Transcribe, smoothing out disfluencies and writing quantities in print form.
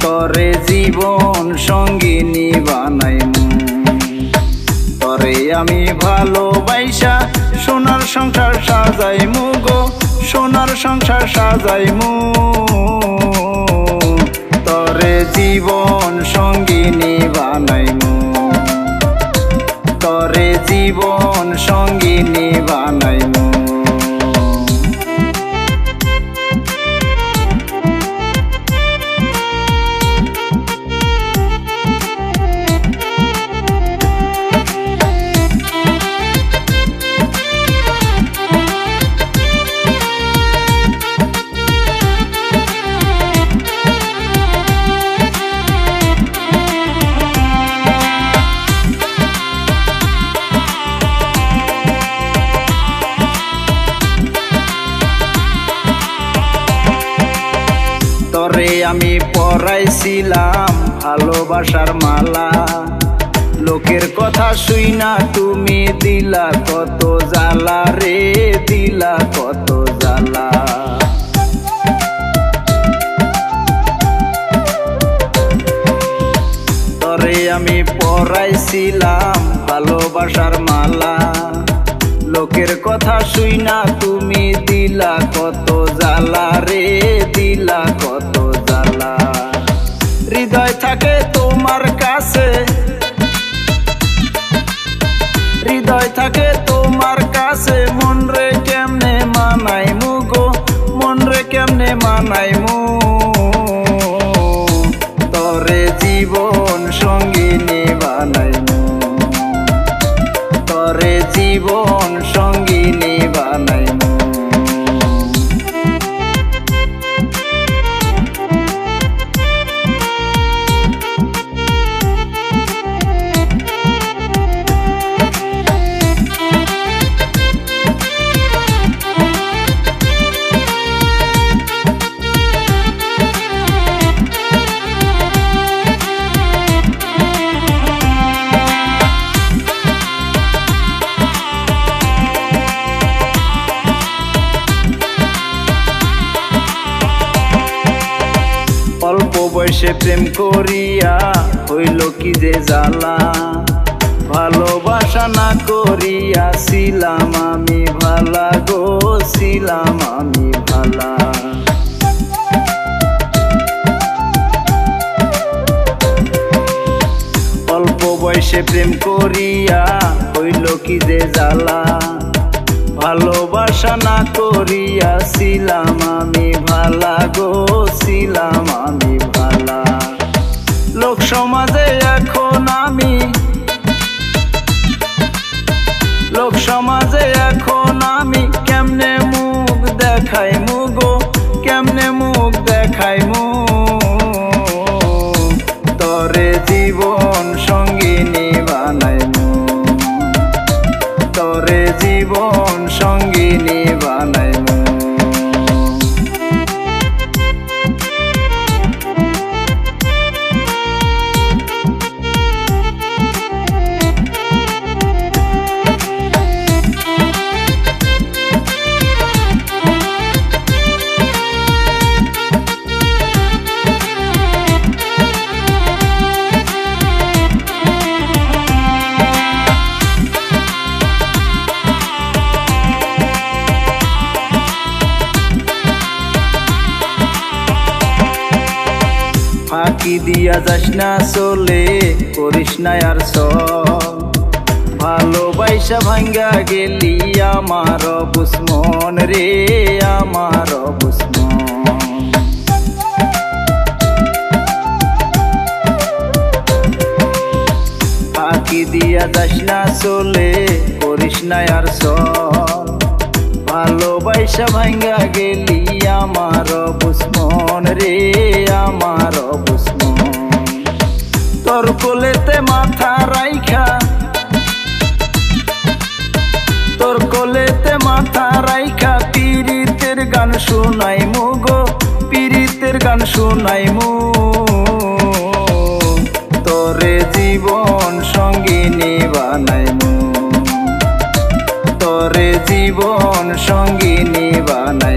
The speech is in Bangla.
তরে জীবন সঙ্গিনী বানাইমু। তরে আমি ভালোবাইসা সোনার সংসার সাজাইমু গো, সোনার সংসার সাজাইমু। তরে জীবন সঙ্গিনী বানাইমু, তরে জীবন সঙ্গিনী বানাইমু। তরে আমি পরাইছিলাম ভালোবাসার মালা, লোকের কথা শুইনা তুমি দিলা কত জ্বালা রে, দিলা কত জ্বালা। তরে আমি পরাইছিলাম ভালোবাসার মালা, লোকের কথা শুইনা তুমি দিলা কত জ্বালা রে, দিলা কত জ্বালা। হৃদয় থাকে তোমার কাছে, হৃদয় থাকে তোমার কাছে, মন রে কেমনে মানাইমু গো, মন রে কেমনে মানাইমু। তরে জীবন সঙ্গিনী বানাইমু, তরে জীবন সঙ্গিনী বানাইমু। অল্প বয়সে প্রেম করিয়া হইল কি যে জ্বালা, ভালোবাসা না করিয়া ছিলাম আমি ভালা গো, ছিলাম আমি ভালা। অল্প বয়সে প্রেম করিয়া হইল কি যে জ্বালা, ভালোবাসা না করিয়া ছিলাম আমি ভালা গো, ছিলাম আমি ভালা। লোক সমাজে এখন আমি, লোক সমাজে এখন আমি কেমনে মুখ দেখাইমু গো, কেমনে মুখ দেখাইমু। তরে জীবন সঙ্গিনী বানাইমু, তরে জীবন সঙ্গিনী বানাইমু। ফাঁকি দিয়া যাস না চলে, করিস না আর সব, ভালোবাসা ভাঙ্গা গেলি আমার বুঝমন রে, আমার বুঝমন। ফাঁকি দিয়া যাস না চলে, করিস না আর সব, ভালোবাসা ভাঙ্গা গেলি আমার বুঝমন রে, আমার বুঝমন। তোর কোলেতে মাথা রাইখা, তোর কোলেতে মাথা রাইখা পীড়িতের গান শুনাইমু গো, পীড়িতের গান শুনাইমু। তরে জীবন সঙ্গিনী বানাইমু, তরে জীবন সঙ্গিনী বানাই।